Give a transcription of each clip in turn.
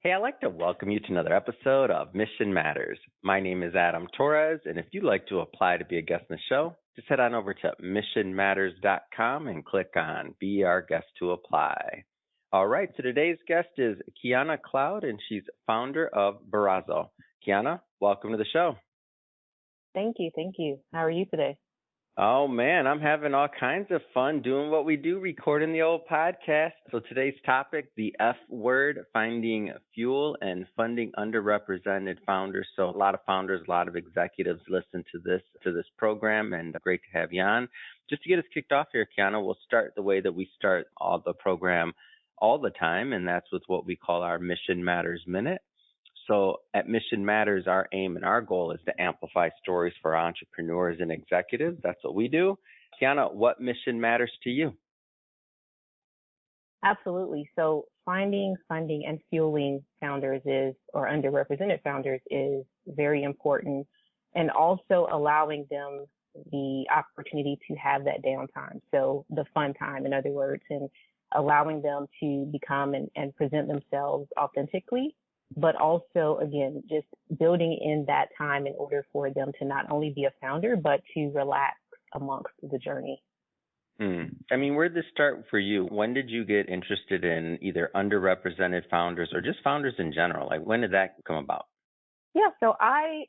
Hey, I'd like to welcome you to another episode of Mission Matters. My name is Adam Torres, and if you'd like to apply to be a guest in the show, just head on over to missionmatters.com and click on Be Our Guest to Apply. All right, so today's guest is Kiana Cloud, and she's founder of Barrazo. Kiana, welcome to the show. Thank you. How are you today? Oh, man, I'm having all kinds of fun doing what we do, recording the old podcast. So today's topic, the F word, finding fuel and funding underrepresented founders. So a lot of founders, a lot of executives listen to this program, and great to have you on. Just to get us kicked off here, Kiana, we'll start the way that we start all the program all the time, and that's with what we call our Mission Matters Minute. So at Mission Matters, our aim and our goal is to amplify stories for entrepreneurs and executives. That's what we do. Kiana, what mission matters to you? Absolutely. So finding, funding, and fueling founders or underrepresented founders is very important, and also allowing them the opportunity to have that downtime. So the fun time, in other words, and allowing them to become and present themselves authentically, but also, again, just building in that time in order for them to not only be a founder, but to relax amongst the journey. I mean, where did this start for you? When did you get interested in either underrepresented founders or just founders in general? Like, when did that come about? Yeah, so I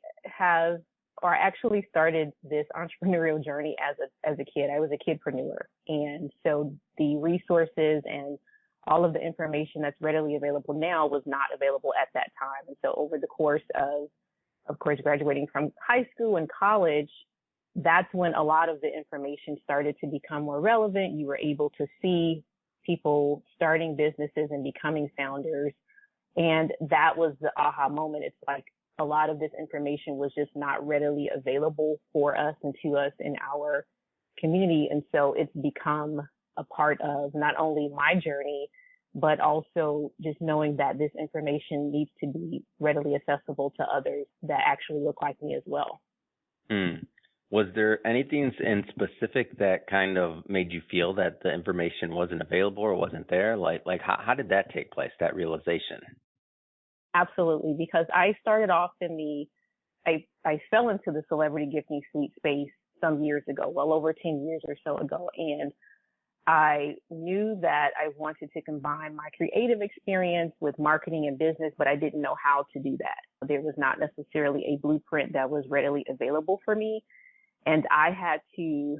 actually started this entrepreneurial journey as a kid. I was a kidpreneur. And so the resources and all of the information that's readily available now was not available at that time. And so over the course of course, graduating from high school and college, that's when a lot of the information started to become more relevant. You were able to see people starting businesses and becoming founders. And that was the aha moment. It's like a lot of this information was just not readily available for us and to us in our community. And so it's become a part of not only my journey, but also just knowing that this information needs to be readily accessible to others that actually look like me as well. Was there anything in specific that kind of made you feel that the information wasn't available or wasn't there? Like how did that take place, that realization? Absolutely, because I started off I fell into the celebrity gifting suite space some years ago, well over 10 years or so ago, and I knew that I wanted to combine my creative experience with marketing and business, but I didn't know how to do that. There was not necessarily a blueprint that was readily available for me. And I had to,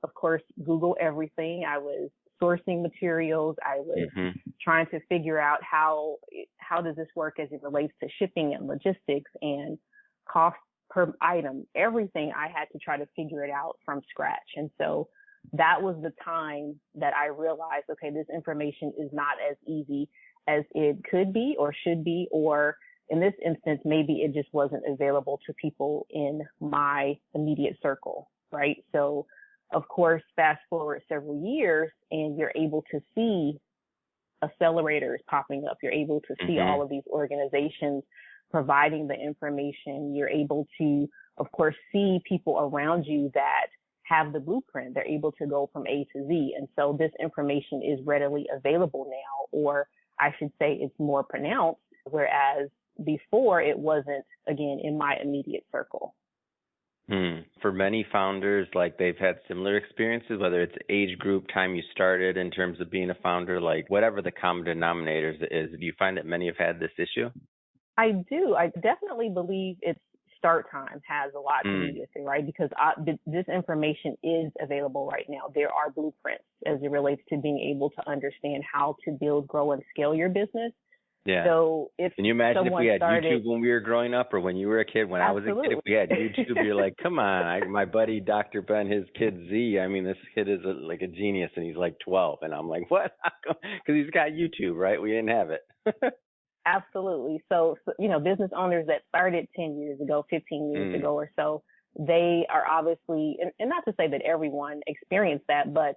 of course, Google everything. I was sourcing materials. I was trying to figure out how does this work as it relates to shipping and logistics and cost per item. Everything I had to try to figure it out from scratch. And so that was the time that I realized, okay, this information is not as easy as it could be or should be, or in this instance, maybe it just wasn't available to people in my immediate circle, right? So, of course, fast forward several years and you're able to see accelerators popping up. You're able to see all of these organizations providing the information. You're able to, of course, see people around you that have the blueprint. They're able to go from A to Z. And so this information is readily available now, or I should say it's more pronounced, whereas before it wasn't, again, in my immediate circle. For many founders, like they've had similar experiences, whether it's age group, time you started in terms of being a founder, like whatever the common denominator is, do you find that many have had this issue? I do. I definitely believe it's start time has a lot to do with it, right? Because this information is available right now. There are blueprints as it relates to being able to understand how to build, grow, and scale your business. Yeah. So can you imagine if we had YouTube when we were growing up, or when you were a kid? When Absolutely. I was a kid, if we had YouTube, you're like, come on, my buddy Dr. Ben, his kid Z. I mean, this kid is like a genius, and he's like 12, and I'm like, what? Because he's got YouTube, right? We didn't have it. Absolutely. So, business owners that started 10 years ago, 15 years ago or so, they are obviously, and not to say that everyone experienced that, but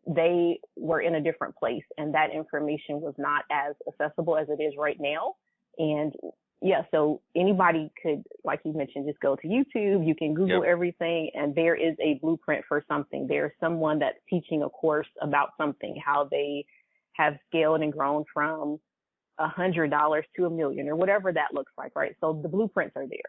they were in a different place, and that information was not as accessible as it is right now. And yeah, so anybody could, like you mentioned, just go to YouTube, you can Google everything, and there is a blueprint for something. There's someone that's teaching a course about something, how they have scaled and grown from $100 to $1 million or whatever that looks like, right? So the blueprints are there.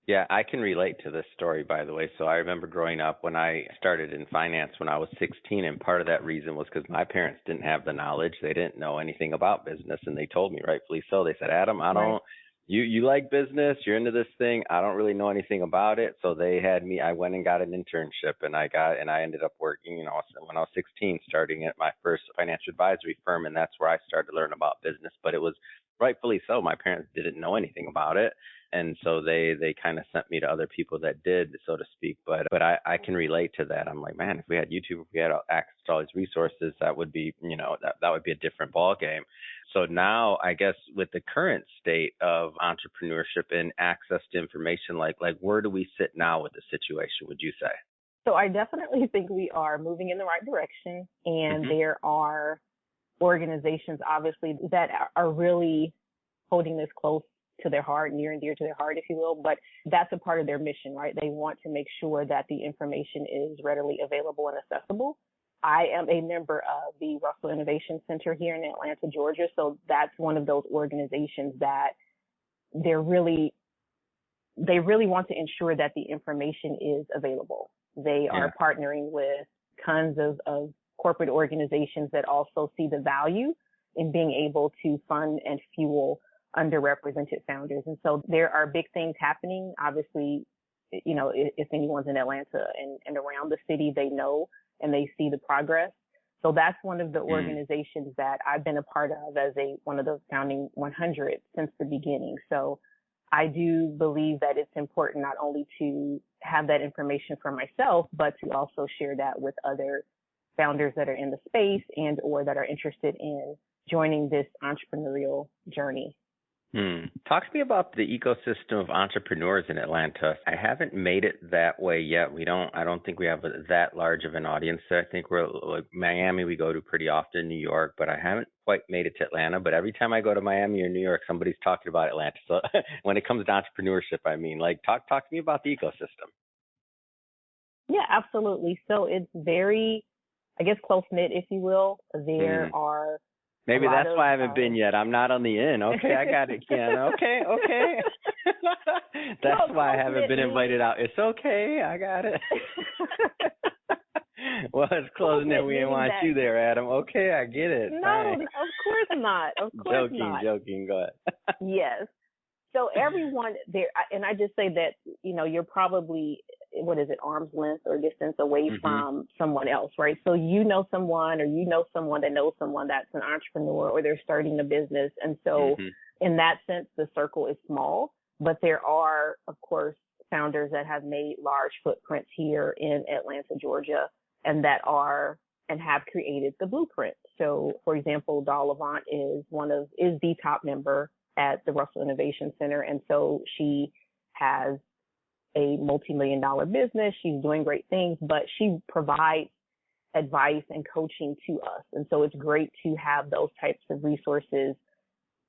Yeah, I can relate to this story, by the way. So I remember growing up when I started in finance when I was 16, and part of that reason was because my parents didn't have the knowledge. They didn't know anything about business, and they told me, rightfully so. They said, Adam, I don't, Right. you like business, you're into this thing. I don't really know anything about it. So they had me, I went and got an internship, and I ended up working, when I was 16, starting at my first financial advisory firm, and that's where I started to learn about business. But it was rightfully so. My parents didn't know anything about it, and so they kind of sent me to other people that did, so to speak. But I can relate to that. I'm like, man, if we had YouTube, if we had access to all these resources, that would be, that would be a different ball game. So now I guess with the current state of entrepreneurship and access to information, like where do we sit now with the situation, would you say? So I definitely think we are moving in the right direction, and Mm-hmm. there are organizations, obviously, that are really holding this close to their heart, near and dear to their heart, if you will. But that's a part of their mission, right? They want to make sure that the information is readily available and accessible. I am a member of the Russell Innovation Center here in Atlanta, Georgia. So that's one of those organizations that they really want to ensure that the information is available. They are partnering with tons of corporate organizations that also see the value in being able to fund and fuel underrepresented founders. And so there are big things happening. Obviously, if anyone's in Atlanta and around the city, they know and they see the progress. So that's one of the organizations that I've been a part of as one of those founding 100 since the beginning. So I do believe that it's important not only to have that information for myself, but to also share that with other founders that are in the space and or that are interested in joining this entrepreneurial journey. Talk to me about the ecosystem of entrepreneurs in Atlanta. I haven't made it that way yet. I don't think we have that large of an audience there. I think we're like Miami, we go to pretty often, New York, but I haven't quite made it to Atlanta. But every time I go to Miami or New York, somebody's talking about Atlanta. So when it comes to entrepreneurship, talk to me about the ecosystem. Yeah, absolutely. So it's very, I guess, close-knit, if you will. There are maybe that's why I haven't been yet. I'm not on the in. Okay, I got it, Ken. Okay. That's why I haven't been invited out. It's okay. I got it. Well, it's closing it. We didn't want you there, Adam. Okay, I get it. No, fine. of course not. Of course not. Joking. Go ahead. Yes. So everyone there, and I just say that, you're probably, arm's length or distance away from someone else, right? So you know someone, or you know someone that knows someone that's an entrepreneur, or they're starting a business. And so in that sense, the circle is small, but there are, of course, founders that have made large footprints here in Atlanta, Georgia, and that are and have created the blueprint. So, for example, Dahl Levant is the top member at the Russell Innovation Center. And so she has a multi-million-dollar business. She's doing great things, but she provides advice and coaching to us. And so it's great to have those types of resources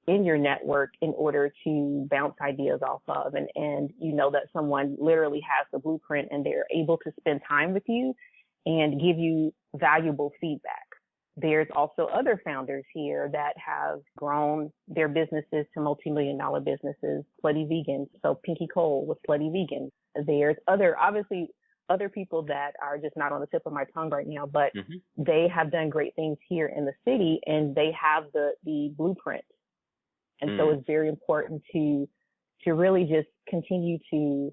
in your network in order to bounce ideas off of. And you know that someone literally has the blueprint and they're able to spend time with you and give you valuable feedback. There's also other founders here that have grown their businesses to multi-million-dollar businesses. Slutty Vegan, so Pinky Cole with Slutty Vegan. There's other people that are just not on the tip of my tongue right now, but they have done great things here in the city, and they have the blueprint. And so it's very important to really just continue to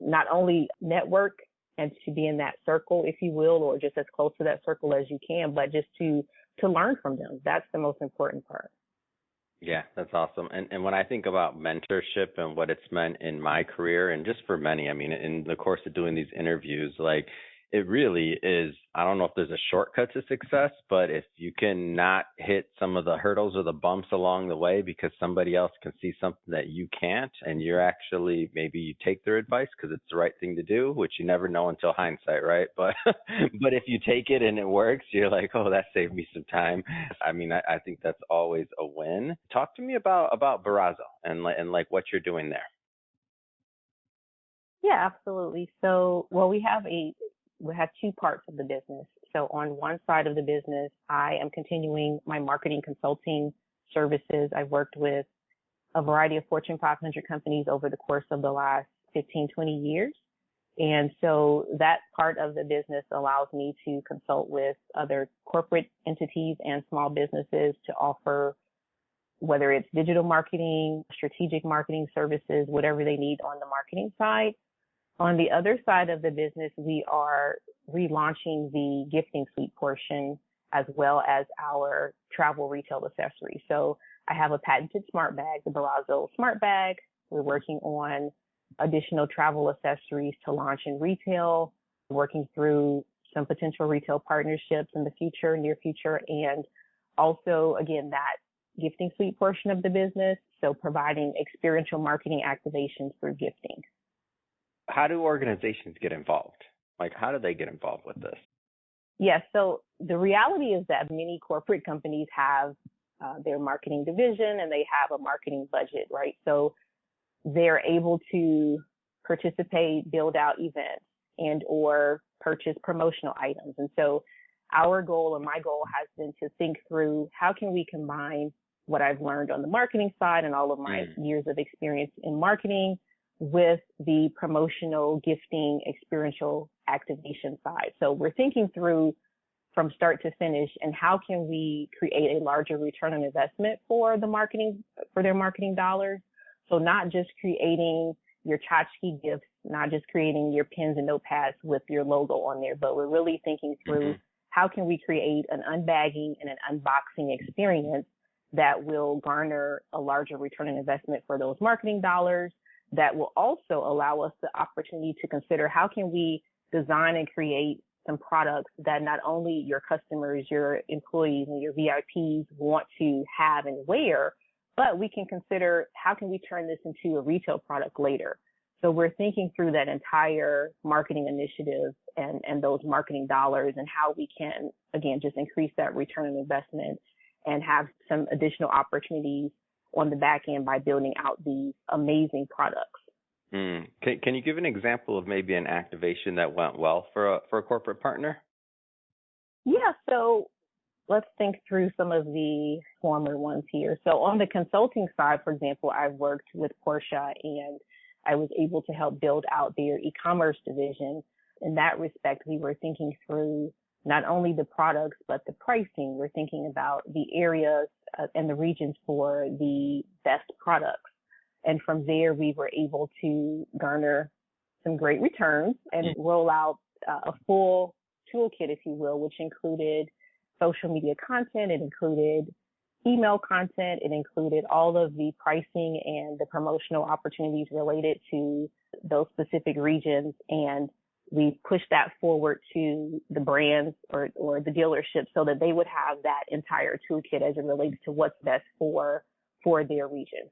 not only network and to be in that circle, if you will, or just as close to that circle as you can, but just to learn from them. That's the most important part. Yeah, that's awesome. And when I think about mentorship and what it's meant in my career, and just for many, I mean, in the course of doing these interviews, like, it really is, I don't know if there's a shortcut to success, but if you can not hit some of the hurdles or the bumps along the way because somebody else can see something that you can't, and you're actually, maybe you take their advice because it's the right thing to do, which you never know until hindsight, right? But but if you take it and it works, you're like, oh, that saved me some time. I mean, I think that's always a win. Talk to me about Barrazzo and what you're doing there. Yeah, absolutely. So, well, we have two parts of the business. So on one side of the business, I am continuing my marketing consulting services. I've worked with a variety of Fortune 500 companies over the course of the last 15, 20 years. And so that part of the business allows me to consult with other corporate entities and small businesses to offer, whether it's digital marketing, strategic marketing services, whatever they need on the marketing side. On the other side of the business, we are relaunching the gifting suite portion as well as our travel retail accessories. So I have a patented smart bag, the Barrazzo smart bag. We're working on additional travel accessories to launch in retail, working through some potential retail partnerships in the future, near future, and also, again, that gifting suite portion of the business, so providing experiential marketing activations through gifting. How do organizations get involved? Like, how do they get involved with this? Yes, so the reality is that many corporate companies have their marketing division and they have a marketing budget, right? So they're able to participate, build out events, and or purchase promotional items. And so our goal, and my goal, has been to think through how can we combine what I've learned on the marketing side and all of my years of experience in marketing with the promotional, gifting, experiential activation side. So we're thinking through from start to finish, and how can we create a larger return on investment for the marketing, for their marketing dollars. So not just creating your tchotchke gifts, not just creating your pens and notepads with your logo on there, but we're really thinking through how can we create an unbagging and an unboxing experience that will garner a larger return on investment for those marketing dollars, that will also allow us the opportunity to consider how can we design and create some products that not only your customers, your employees, and your VIPs want to have and wear, but we can consider how can we turn this into a retail product later. So we're thinking through that entire marketing initiative and those marketing dollars and how we can, again, just increase that return on investment and have some additional opportunities on the back end by building out these amazing products. Can you give an example of maybe an activation that went well for a corporate partner? Yeah, so let's think through some of the former ones here. So on the consulting side, for example, I've worked with Porsche and I was able to help build out their e-commerce division. In that respect, we were thinking through not only the products, but the pricing. We're thinking about the areas and the regions for the best products. And from there, we were able to garner some great returns and roll out a full toolkit, if you will, which included social media content. It included email content. It included all of the pricing and the promotional opportunities related to those specific regions. And we pushed that forward to the brands or the dealership so that they would have that entire toolkit as it relates to what's best for their region.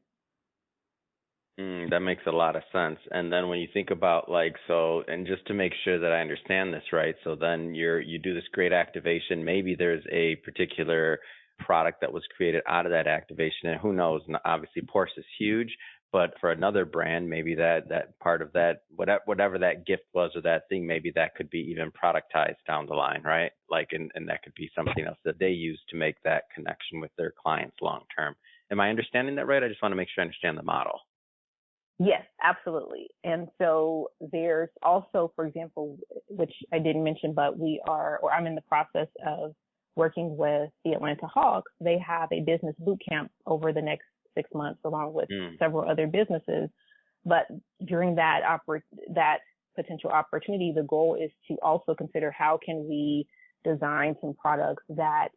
That makes a lot of sense. And then when you think about and just to make sure that I understand this right, so then you do this great activation. Maybe there's a particular product that was created out of that activation, and who knows? Obviously, Porsche is huge, but for another brand, maybe that part of that, whatever that gift was or that thing, maybe that could be even productized down the line, right? And that could be something else that they use to make that connection with their clients long term. Am I understanding that right? I just want to make sure I understand the model. Yes, absolutely. And so there's also, for example, which I didn't mention, but I'm in the process of working with the Atlanta Hawks. They have a business boot camp over the next 6 months, along with several other businesses. But during that potential opportunity, the goal is to also consider how can we design some products that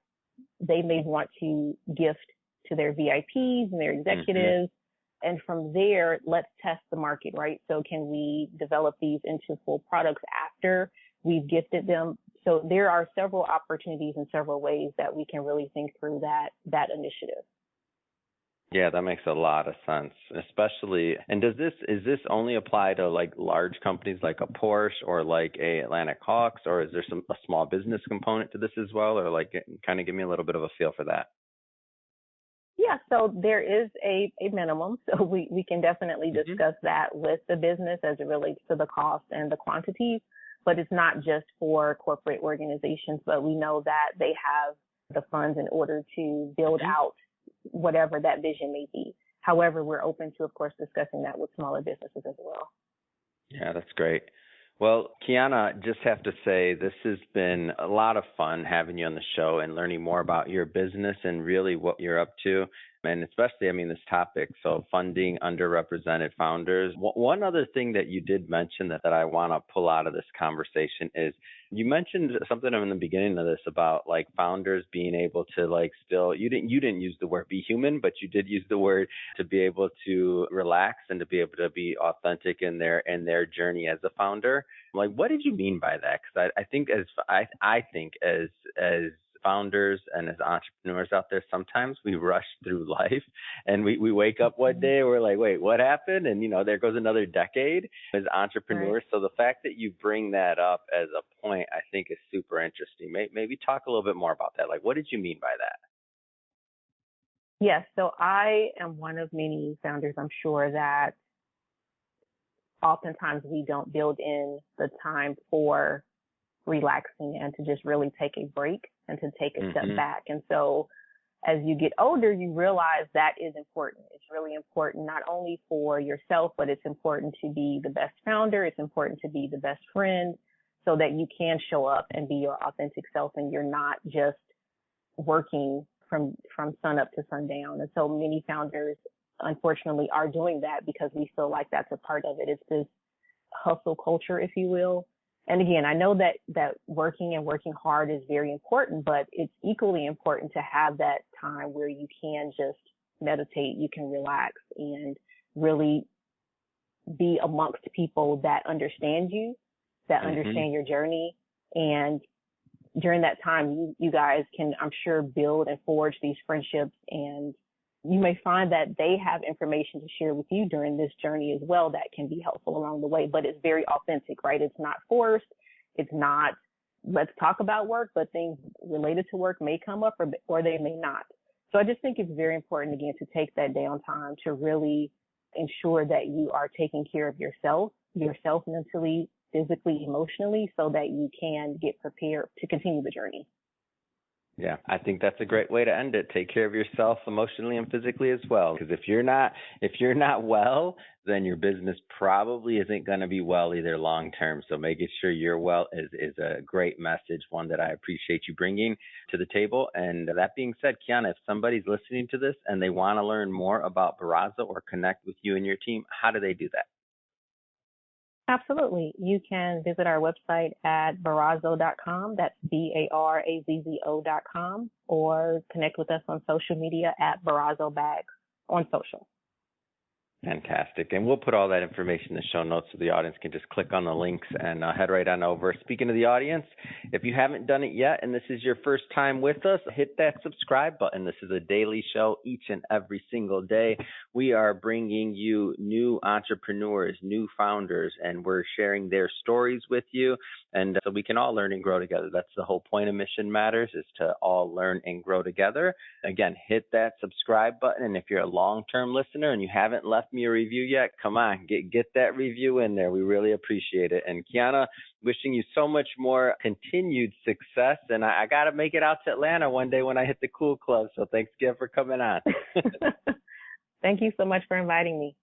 they may want to gift to their VIPs and their executives. And from there, let's test the market, right? So can we develop these into full products after we've gifted them? So there are several opportunities and several ways that we can really think through that initiative. Yeah, that makes a lot of sense, especially. And is this only apply to large companies like a Porsche or like a Atlantic Hawks, or is there a small business component to this as well? Or kind of give me a little bit of a feel for that. Yeah, so there is a minimum. So we can definitely discuss that with the business as it relates to the cost and the quantities. but it's not just for corporate organizations, but we know that they have the funds in order to build out whatever that vision may be. However, we're open to, of course, discussing that with smaller businesses as well. Yeah, that's great. Well, Kiana, just have to say this has been a lot of fun having you on the show and learning more about your business and really what you're up to. And especially, this topic, so funding underrepresented founders. One other thing that you did mention that I want to pull out of this conversation is you mentioned something in the beginning of this about like founders being able to like still, you didn't use the word be human, but you did use the word to be able to relax and to be able to be authentic in their journey as a founder. Like, what did you mean by that? Because I think as founders and as entrepreneurs out there, sometimes we rush through life and we wake up one day and we're like, wait, what happened? And there goes another decade as entrepreneurs. Right. So the fact that you bring that up as a point, I think is super interesting. Maybe talk a little bit more about that. Like, what did you mean by that? Yes. So I am one of many founders, I'm sure, that oftentimes we don't build in the time for relaxing and to just really take a break and to take a step back. And so as you get older, you realize that is important. It's really important not only for yourself, but it's important to be the best founder. It's important to be the best friend so that you can show up and be your authentic self and you're not just working from sun up to sundown. And so many founders, unfortunately, are doing that because we feel like that's a part of it. It's this hustle culture, if you will. And again, I know that working hard is very important, but it's equally important to have that time where you can just meditate, you can relax and really be amongst people that understand you, that understand your journey. And during that time, you guys can, I'm sure, build and forge these friendships, and you may find that they have information to share with you during this journey as well that can be helpful along the way, but it's very authentic, right? It's not forced. It's not, let's talk about work, but things related to work may come up or they may not. So I just think it's very important, again, to take that downtime to really ensure that you are taking care of yourself mentally, physically, emotionally, so that you can get prepared to continue the journey. Yeah, I think that's a great way to end it. Take care of yourself emotionally and physically as well. Because if you're not well, then your business probably isn't going to be well either long term. So making sure you're well is a great message, one that I appreciate you bringing to the table. And that being said, Kiana, if somebody's listening to this and they want to learn more about Barrazzo or connect with you and your team, how do they do that? Absolutely. You can visit our website at Barrazzo.com. That's BARAZZO.com, or connect with us on social media at Barrazzo Bags on social. Fantastic. And we'll put all that information in the show notes so the audience can just click on the links and head right on over. Speaking of the audience, if you haven't done it yet and this is your first time with us, hit that subscribe button. This is a daily show each and every single day. We are bringing you new entrepreneurs, new founders, and we're sharing their stories with you. And so we can all learn and grow together. That's the whole point of Mission Matters, is to all learn and grow together. Again, hit that subscribe button. And if you're a long-term listener and you haven't left me a review yet, come on, get that review in there. We really appreciate it. And Kiana, wishing you so much more continued success. And I got to make it out to Atlanta one day when I hit the Cool Club. So thanks again for coming on. Thank you so much for inviting me.